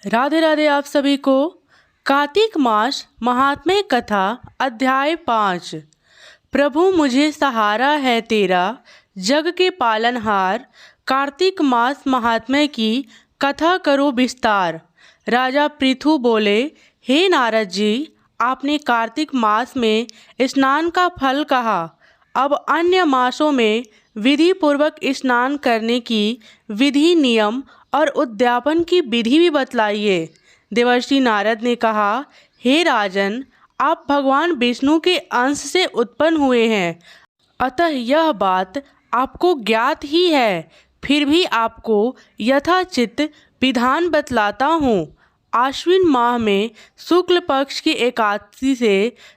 राधे राधे आप सभी को। कार्तिक मास महात्म्य कथा अध्याय 5। प्रभु मुझे सहारा है तेरा, जग के पालनहार। कार्तिक मास महात्म्य की कथा करो विस्तार। राजा पृथु बोले, हे नारद जी, आपने कार्तिक मास में स्नान का फल कहा, अब अन्य मासों में विधि पूर्वक स्नान करने की विधि, नियम और उद्यापन की विधि भी बतलाइए। देवर्षि नारद ने कहा, हे राजन, आप भगवान विष्णु के अंश से उत्पन्न हुए हैं, अतः यह बात आपको ज्ञात ही है। फिर भी आपको यथाचित विधान बतलाता हूँ। आश्विन माह में शुक्ल पक्ष की एकादशी से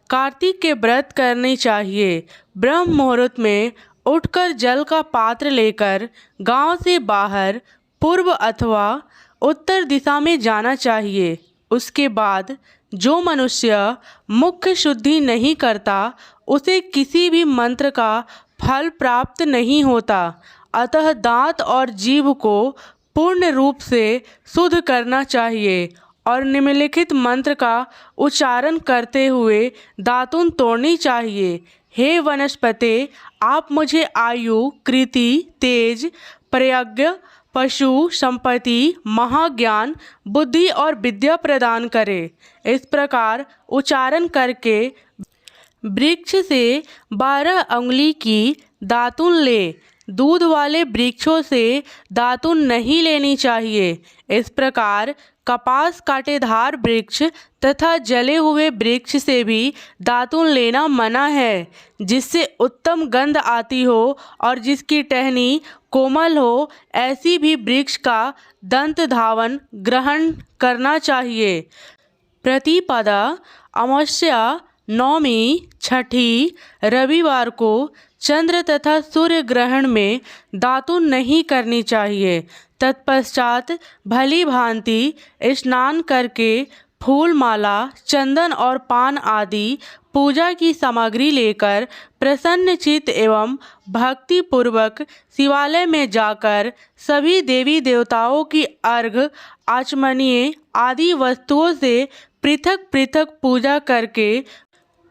कार्तिक के व्रत करने चाहिए। ब्रह्म मुहूर्त में उठकर जल का पात्र लेकर गांव से बाहर पूर्व अथवा उत्तर दिशा में जाना चाहिए। उसके बाद जो मनुष्य मुख्य शुद्धि नहीं करता, उसे किसी भी मंत्र का फल प्राप्त नहीं होता। अतः दांत और जीभ को पूर्ण रूप से शुद्ध करना चाहिए और निम्नलिखित मंत्र का उच्चारण करते हुए दातुन तोड़नी चाहिए। हे वनस्पते, आप मुझे आयु, कृति, तेज, प्रयज्ञ, पशु, संपत्ति, महाज्ञान, बुद्धि और विद्या प्रदान करें। इस प्रकार उच्चारण करके वृक्ष से 12 अंगुली की दातुन ले। दूध वाले वृक्षों से दातुन नहीं लेनी चाहिए। इस प्रकार कपास, कांटेदार वृक्ष तथा जले हुए वृक्ष से भी दातुन लेना मना है। जिससे उत्तम गंध आती हो और जिसकी टहनी कोमल हो, ऐसी भी वृक्ष का दंत धावन ग्रहण करना चाहिए। प्रतिपदा, अमावस्या, नौमी, छठी, रविवार को चंद्र तथा सूर्य ग्रहण में दातुन नहीं करनी चाहिए। तत्पश्चात भली भांति स्नान करके फूल माला, चंदन और पान आदि पूजा की सामग्री लेकर प्रसन्न चित्त एवं भक्ति पूर्वक शिवालय में जाकर सभी देवी देवताओं की अर्घ, आचमनीय आदि वस्तुओं से पृथक पृथक पूजा करके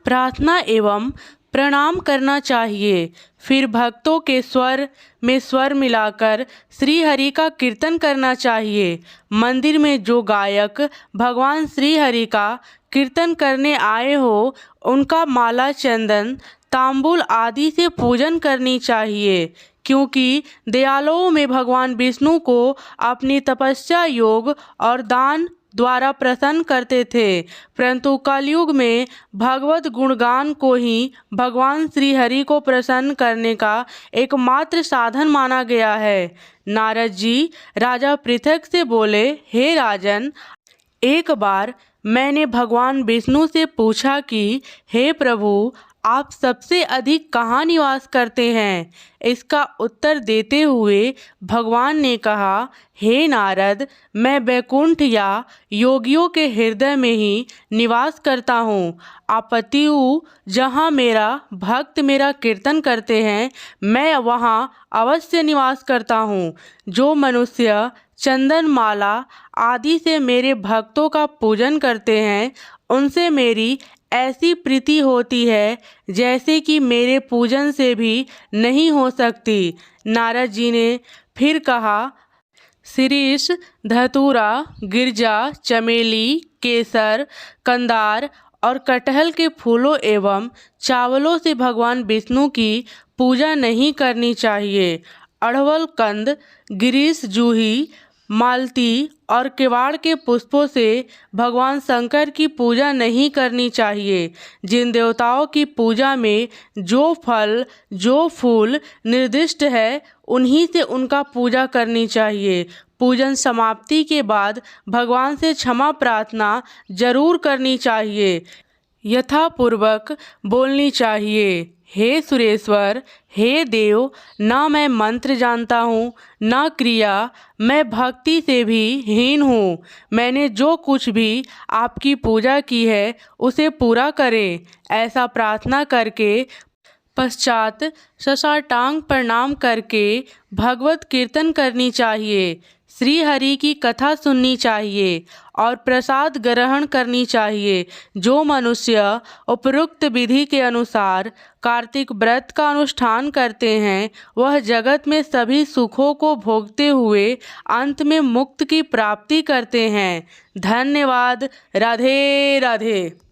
प्रार्थना एवं प्रणाम करना चाहिए। फिर भक्तों के स्वर में स्वर मिलाकर श्री हरि का कीर्तन करना चाहिए। मंदिर में जो गायक भगवान श्री हरि का कीर्तन करने आए हो, उनका माला, चंदन, तांबूल आदि से पूजन करनी चाहिए, क्योंकि दयालुओं में भगवान विष्णु को अपनी तपस्या, योग और दान द्वारा प्रसन्न करते थे। परंतु कलयुग में भगवत गुणगान को ही भगवान श्री हरि को प्रसन्न करने का एकमात्र साधन माना गया है। नारद जी राजा पृथक से बोले, हे राजन, एक बार मैंने भगवान विष्णु से पूछा कि हे प्रभु, आप सबसे अधिक कहाँ निवास करते हैं? इसका उत्तर देते हुए भगवान ने कहा, हे नारद, मैं वैकुंठ या योगियों के हृदय में ही निवास करता हूँ। आपत्तियों जहाँ मेरा भक्त मेरा कीर्तन करते हैं, मैं वहाँ अवश्य निवास करता हूँ। जो मनुष्य चंदन, माला आदि से मेरे भक्तों का पूजन करते हैं, उनसे मेरी ऐसी प्रीति होती है जैसे कि मेरे पूजन से भी नहीं हो सकती। नारद जी ने फिर कहा, शिरीष, धतूरा, गिरजा, चमेली, केसर, कंदार और कटहल के फूलों एवं चावलों से भगवान विष्णु की पूजा नहीं करनी चाहिए। अड़वल, कंद, गिरीश, जूही, मालती और केवाड़ के पुष्पों से भगवान शंकर की पूजा नहीं करनी चाहिए। जिन देवताओं की पूजा में जो फल, जो फूल निर्दिष्ट है, उन्हीं से उनका पूजा करनी चाहिए। पूजन समाप्ति के बाद भगवान से क्षमा प्रार्थना जरूर करनी चाहिए। यथापूर्वक बोलनी चाहिए, हे सुरेश्वर, हे देव, ना मैं मंत्र जानता हूँ, ना क्रिया, मैं भक्ति से भी हीन हूँ। मैंने जो कुछ भी आपकी पूजा की है, उसे पूरा करें। ऐसा प्रार्थना करके पश्चात ससाष्टांग प्रणाम करके भगवत कीर्तन करनी चाहिए। श्री हरि की कथा सुननी चाहिए और प्रसाद ग्रहण करनी चाहिए। जो मनुष्य उपरोक्त विधि के अनुसार कार्तिक व्रत का अनुष्ठान करते हैं वह जगत में सभी सुखों को भोगते हुए अंत में मुक्त की प्राप्ति करते हैं। धन्यवाद। राधे राधे।